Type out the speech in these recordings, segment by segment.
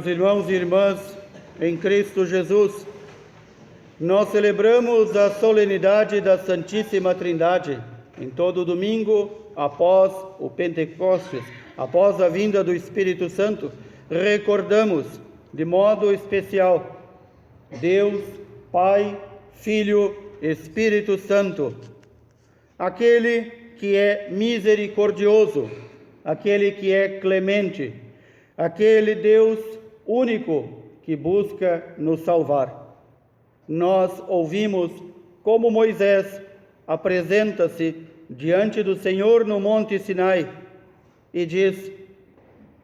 Meus irmãos e irmãs, em Cristo Jesus, nós celebramos a solenidade da Santíssima Trindade em todo domingo após o Pentecostes, após a vinda do Espírito Santo. Recordamos de modo especial Deus, Pai, Filho, Espírito Santo, aquele que é misericordioso, aquele que é clemente, aquele Deus único que busca nos salvar. Nós ouvimos como Moisés apresenta-se diante do Senhor no Monte Sinai e diz: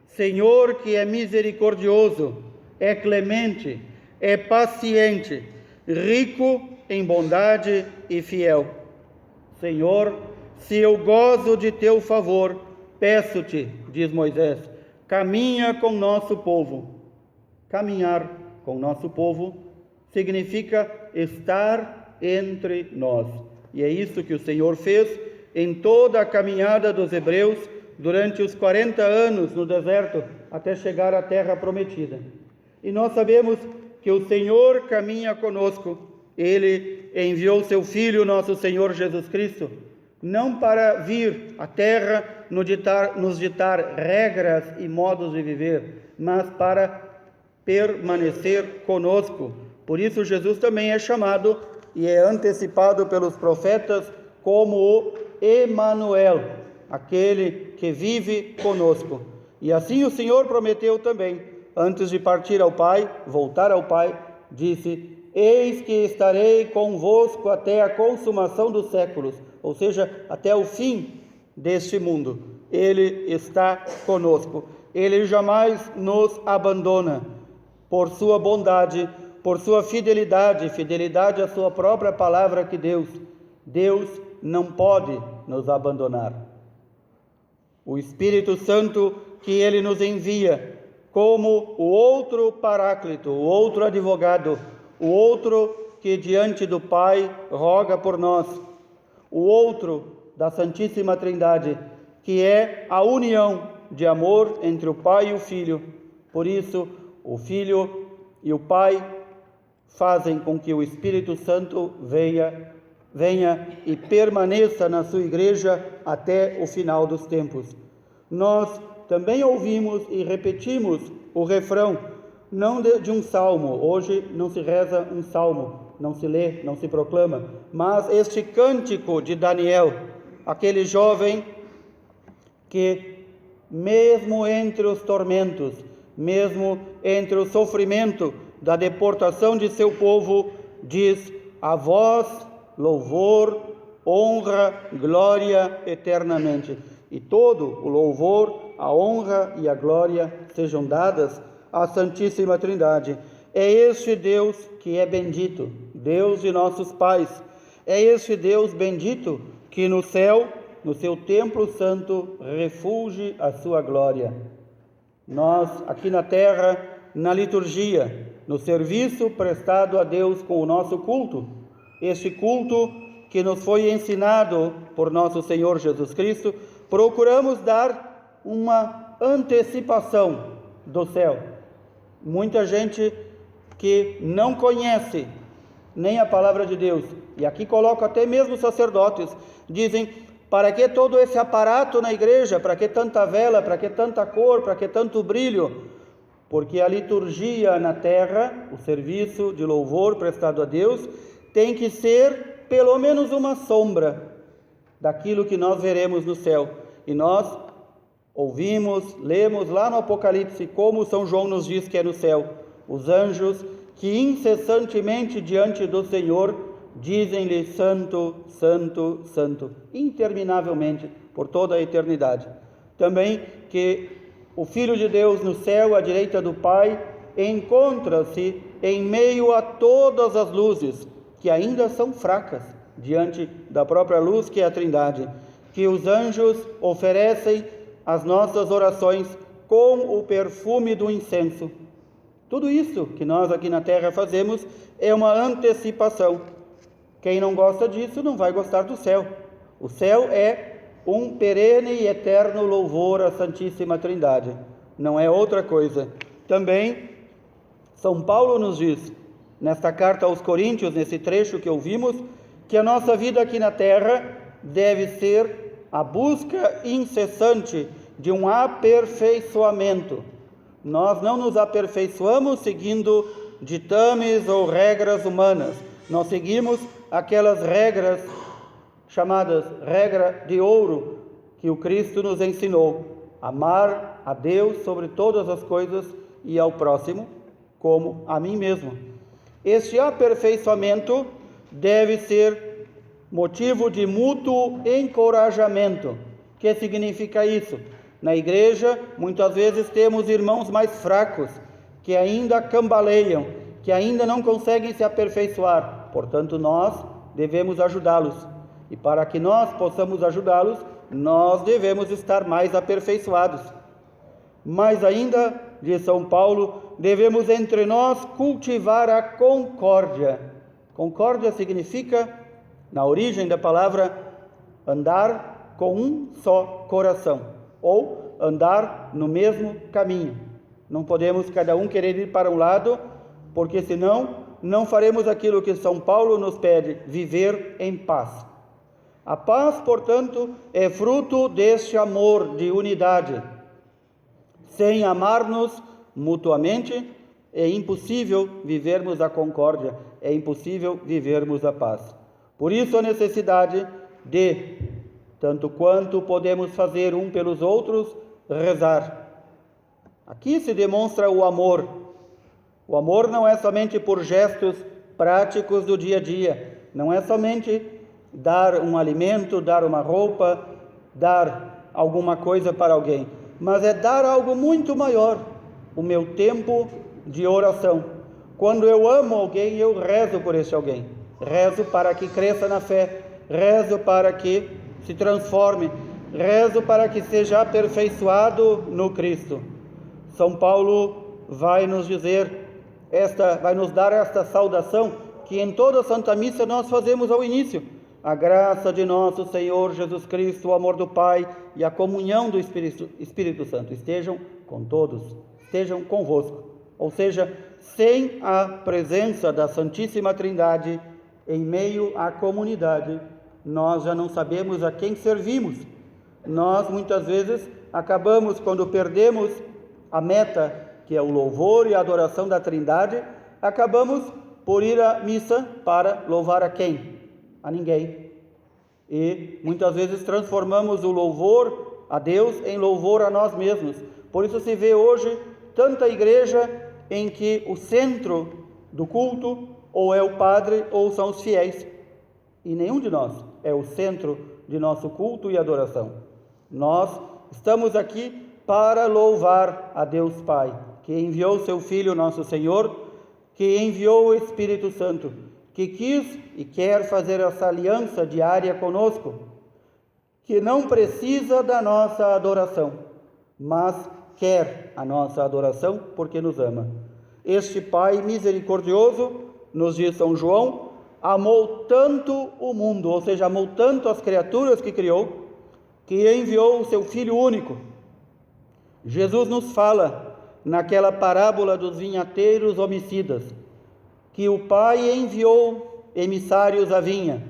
Senhor que é misericordioso, é clemente, é paciente, rico em bondade e fiel. Senhor, se eu gozo de teu favor, peço-te, diz Moisés, caminha com nosso povo. Caminhar com nosso povo significa estar entre nós. E é isso que o Senhor fez em toda a caminhada dos hebreus durante os 40 anos no deserto, até chegar à terra prometida. E nós sabemos que o Senhor caminha conosco. Ele enviou seu Filho, nosso Senhor Jesus Cristo, não para vir à terra nos ditar regras e modos de viver, mas para permanecer conosco. Por isso Jesus também é chamado e é antecipado pelos profetas como o Emanuel, aquele que vive conosco. E assim o Senhor prometeu também, antes de partir ao Pai, voltar ao Pai, disse: Eis que estarei convosco até a consumação dos séculos, ou seja, até o fim deste mundo. Ele está conosco. Ele jamais nos abandona. Por sua bondade, por sua fidelidade à sua própria palavra que Deus não pode nos abandonar. O Espírito Santo que Ele nos envia como o outro Paráclito, o outro advogado, o outro que diante do Pai roga por nós, o outro da Santíssima Trindade, que é a união de amor entre o Pai e o Filho. Por isso, o Filho e o Pai fazem com que o Espírito Santo venha e permaneça na sua igreja até o final dos tempos. Nós também ouvimos e repetimos o refrão, não de um salmo. Hoje não se reza um salmo, não se lê, não se proclama, mas este cântico de Daniel, aquele jovem que, mesmo entre os tormentos, mesmo entre o sofrimento da deportação de seu povo, diz: a vós louvor, honra, glória eternamente. E todo o louvor, a honra e a glória sejam dadas à Santíssima Trindade. É este Deus que é bendito, Deus de nossos pais. É este Deus bendito que no céu, no seu templo santo, refulge a sua glória. Nós, aqui na terra, na liturgia, no serviço prestado a Deus com o nosso culto, este culto que nos foi ensinado por nosso Senhor Jesus Cristo, procuramos dar uma antecipação do céu. Muita gente que não conhece nem a palavra de Deus, e aqui coloco até mesmo sacerdotes, dizem: para que todo esse aparato na igreja? Para que tanta vela? Para que tanta cor? Para que tanto brilho? Porque a liturgia na terra, o serviço de louvor prestado a Deus, tem que ser pelo menos uma sombra daquilo que nós veremos no céu. E nós ouvimos, lemos lá no Apocalipse como São João nos diz que é no céu. Os anjos que incessantemente diante do Senhor dizem-lhe: Santo, Santo, Santo, interminavelmente, por toda a eternidade. Também que o Filho de Deus no céu, à direita do Pai, encontra-se em meio a todas as luzes, que ainda são fracas, diante da própria luz que é a Trindade, que os anjos oferecem as nossas orações com o perfume do incenso. Tudo isso que nós aqui na terra fazemos é uma antecipação. Quem não gosta disso não vai gostar do céu. O céu é um perene e eterno louvor à Santíssima Trindade. Não é outra coisa. Também São Paulo nos diz, nesta carta aos Coríntios, nesse trecho que ouvimos, que a nossa vida aqui na terra deve ser a busca incessante de um aperfeiçoamento. Nós não nos aperfeiçoamos seguindo ditames ou regras humanas. Nós seguimos aquelas regras chamadas regra de ouro que o Cristo nos ensinou: amar a Deus sobre todas as coisas e ao próximo como a mim mesmo. Este aperfeiçoamento deve ser motivo de mútuo encorajamento. O que significa isso? Na igreja, muitas vezes temos irmãos mais fracos, que ainda cambaleiam, que ainda não conseguem se aperfeiçoar. Portanto, nós devemos ajudá-los. E para que nós possamos ajudá-los, nós devemos estar mais aperfeiçoados. Mais ainda, diz São Paulo, devemos entre nós cultivar a concórdia. Concórdia significa, na origem da palavra, andar com um só coração, ou andar no mesmo caminho. Não podemos cada um querer ir para um lado, porque senão não faremos aquilo que São Paulo nos pede: viver em paz. A paz, portanto, é fruto deste amor de unidade. Sem amar-nos mutuamente, é impossível vivermos a concórdia, é impossível vivermos a paz. Por isso a necessidade de, tanto quanto podemos fazer um pelos outros, rezar. Aqui se demonstra o amor. O amor não é somente por gestos práticos do dia a dia, não é somente dar um alimento, dar uma roupa, dar alguma coisa para alguém, mas é dar algo muito maior, o meu tempo de oração. Quando eu amo alguém, eu rezo por esse alguém, rezo para que cresça na fé, rezo para que se transforme, rezo para que seja aperfeiçoado no Cristo. São Paulo vai nos dar esta saudação que em toda a Santa Missa nós fazemos ao início: a graça de nosso Senhor Jesus Cristo, o amor do Pai e a comunhão do Espírito Santo estejam com todos, estejam convosco. Ou seja, sem a presença da Santíssima Trindade em meio à comunidade, nós já não sabemos a quem servimos. Nós muitas vezes acabamos, quando perdemos a meta, que é o louvor e a adoração da Trindade, acabamos por ir à missa para louvar a quem? A ninguém. E muitas vezes transformamos o louvor a Deus em louvor a nós mesmos. Por isso se vê hoje tanta igreja em que o centro do culto ou é o padre ou são os fiéis. E nenhum de nós é o centro de nosso culto e adoração. Nós estamos aqui para louvar a Deus Pai, que enviou seu Filho, nosso Senhor, que enviou o Espírito Santo, que quis e quer fazer essa aliança diária conosco, que não precisa da nossa adoração, mas quer a nossa adoração porque nos ama. Este Pai misericordioso, nos diz São João, amou tanto o mundo, ou seja, amou tanto as criaturas que criou, que enviou o seu Filho único. Jesus nos fala naquela parábola dos vinhateiros homicidas, que o Pai enviou emissários à vinha,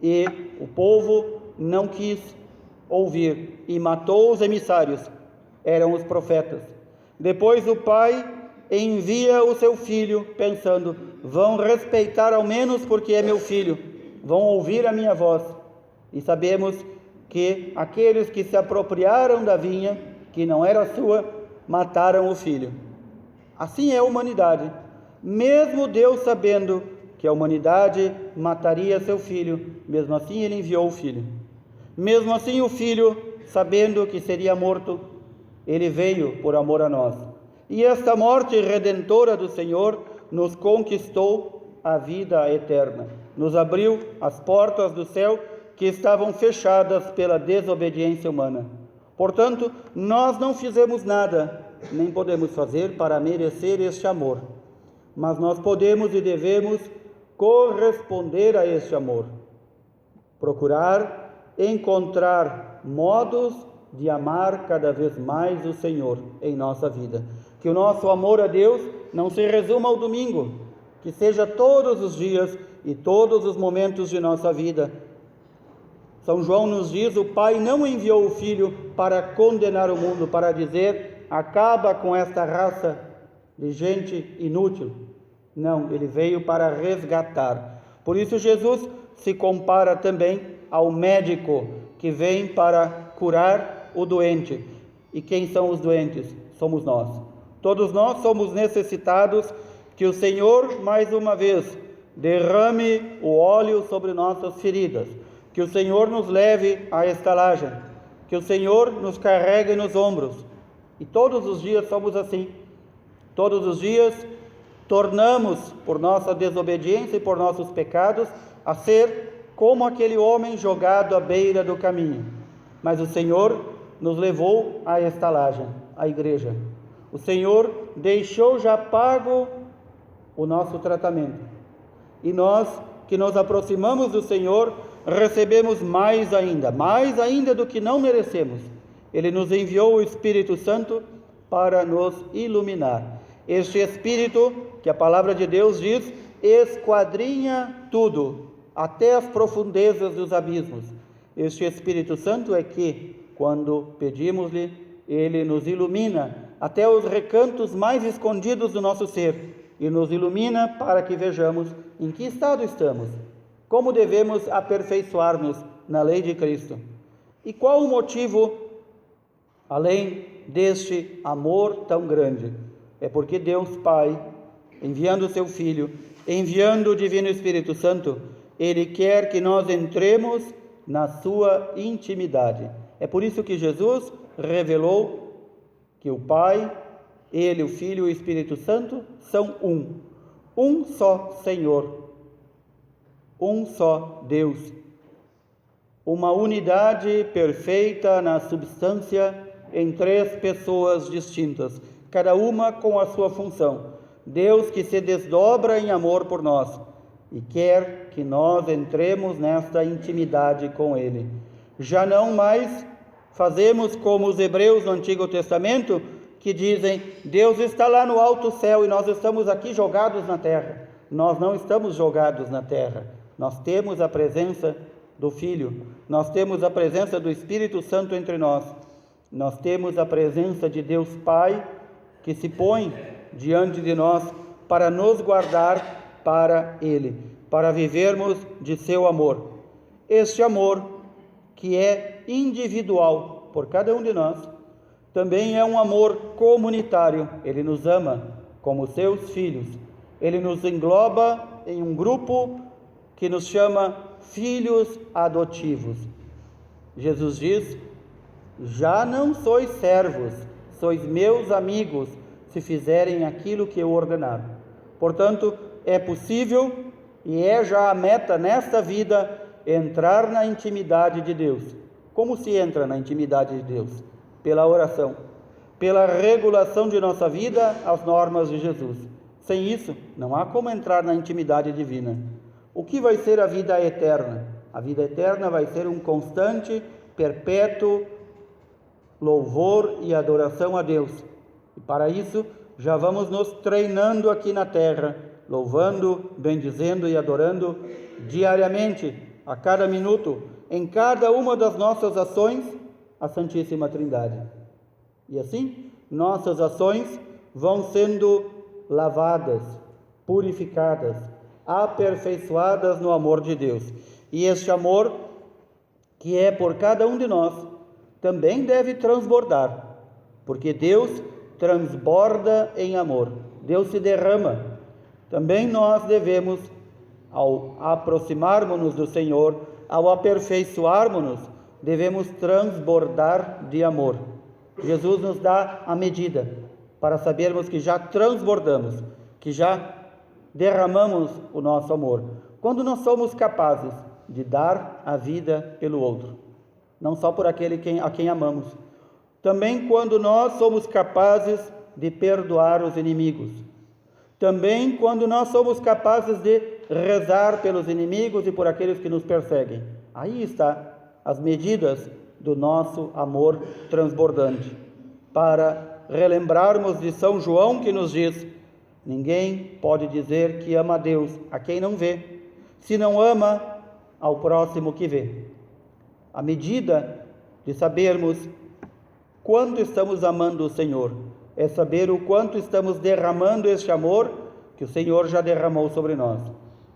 e o povo não quis ouvir, e matou os emissários, eram os profetas. Depois o Pai envia o seu Filho, pensando: vão respeitar ao menos porque é meu Filho, vão ouvir a minha voz. E sabemos que aqueles que se apropriaram da vinha, que não era sua, mataram o Filho. Assim é a humanidade. Mesmo Deus sabendo que a humanidade mataria seu Filho, mesmo assim Ele enviou o Filho. Mesmo assim o Filho, sabendo que seria morto, Ele veio por amor a nós. E esta morte redentora do Senhor nos conquistou a vida eterna. Nos abriu as portas do céu que estavam fechadas pela desobediência humana. Portanto, nós não fizemos nada, nem podemos fazer para merecer este amor. Mas nós podemos e devemos corresponder a este amor. Procurar encontrar modos de amar cada vez mais o Senhor em nossa vida. Que o nosso amor a Deus não se resuma ao domingo, que seja todos os dias e todos os momentos de nossa vida. São João nos diz: o Pai não enviou o Filho para condenar o mundo, para dizer, acaba com esta raça de gente inútil. Não, ele veio para resgatar. Por isso Jesus se compara também ao médico que vem para curar o doente. E quem são os doentes? Somos nós. Todos nós somos necessitados que o Senhor, mais uma vez, derrame o óleo sobre nossas feridas, que o Senhor nos leve à estalagem, que o Senhor nos carregue nos ombros. E todos os dias somos assim. Todos os dias tornamos, por nossa desobediência e por nossos pecados, a ser como aquele homem jogado à beira do caminho. Mas o Senhor nos levou à estalagem, à igreja. O Senhor deixou já pago o nosso tratamento. E nós, que nos aproximamos do Senhor, recebemos mais ainda do que não merecemos. Ele nos enviou o Espírito Santo para nos iluminar. Este Espírito, que a palavra de Deus diz, esquadrinha tudo, até as profundezas dos abismos. Este Espírito Santo é que, quando pedimos-lhe, ele nos ilumina até os recantos mais escondidos do nosso ser e nos ilumina para que vejamos em que estado estamos, como devemos aperfeiçoar-nos na lei de Cristo. E qual o motivo, além deste amor tão grande? É porque Deus Pai, enviando o seu Filho, enviando o Divino Espírito Santo, Ele quer que nós entremos na sua intimidade. É por isso que Jesus revelou que o Pai, Ele, o Filho e o Espírito Santo são um só Senhor, um só Deus, uma unidade perfeita na substância em três pessoas distintas, cada uma com a sua função. Deus que se desdobra em amor por nós e quer que nós entremos nesta intimidade com Ele. Já não mais fazemos como os hebreus no Antigo Testamento, que dizem, Deus está lá no alto céu e nós estamos aqui jogados na terra. Nós não estamos jogados na terra. Nós temos a presença do Filho, nós temos a presença do Espírito Santo entre nós, nós temos a presença de Deus Pai, que se põe diante de nós para nos guardar para Ele, para vivermos de seu amor. Este amor, que é individual por cada um de nós, também é um amor comunitário. Ele nos ama como seus filhos. Ele nos engloba em um grupo que nos chama filhos adotivos. Jesus diz, já não sois servos, sois meus amigos, se fizerem aquilo que eu ordenar. Portanto, é possível e é já a meta nesta vida entrar na intimidade de Deus. Como se entra na intimidade de Deus? Pela oração, pela regulação de nossa vida às normas de Jesus. Sem isso, não há como entrar na intimidade divina. O que vai ser a vida eterna? A vida eterna vai ser um constante, perpétuo louvor e adoração a Deus. E para isso, já vamos nos treinando aqui na terra, louvando, bendizendo e adorando diariamente, a cada minuto, em cada uma das nossas ações, a Santíssima Trindade. E assim, nossas ações vão sendo lavadas, purificadas, aperfeiçoadas no amor de Deus. E este amor, que é por cada um de nós, também deve transbordar, porque Deus transborda em amor, Deus se derrama. Também nós devemos, ao aproximarmos-nos do Senhor, ao aperfeiçoarmos-nos, devemos transbordar de amor. Jesus nos dá a medida para sabermos que já transbordamos, que já derramamos o nosso amor, quando nós somos capazes de dar a vida pelo outro, não só por aquele a quem amamos, também quando nós somos capazes de perdoar os inimigos, também quando nós somos capazes de rezar pelos inimigos e por aqueles que nos perseguem. Aí está as medidas do nosso amor transbordante, para relembrarmos de São João, que nos diz, Ninguém pode dizer que ama a Deus a quem não vê, se não ama ao próximo que vê. A medida de sabermos quanto estamos amando o Senhor é saber o quanto estamos derramando este amor que o Senhor já derramou sobre nós.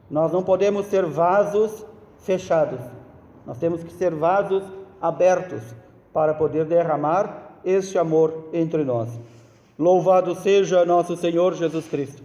Nós não podemos ser vasos fechados, nós temos que ser vasos abertos para poder derramar este amor entre nós. Louvado seja nosso Senhor Jesus Cristo.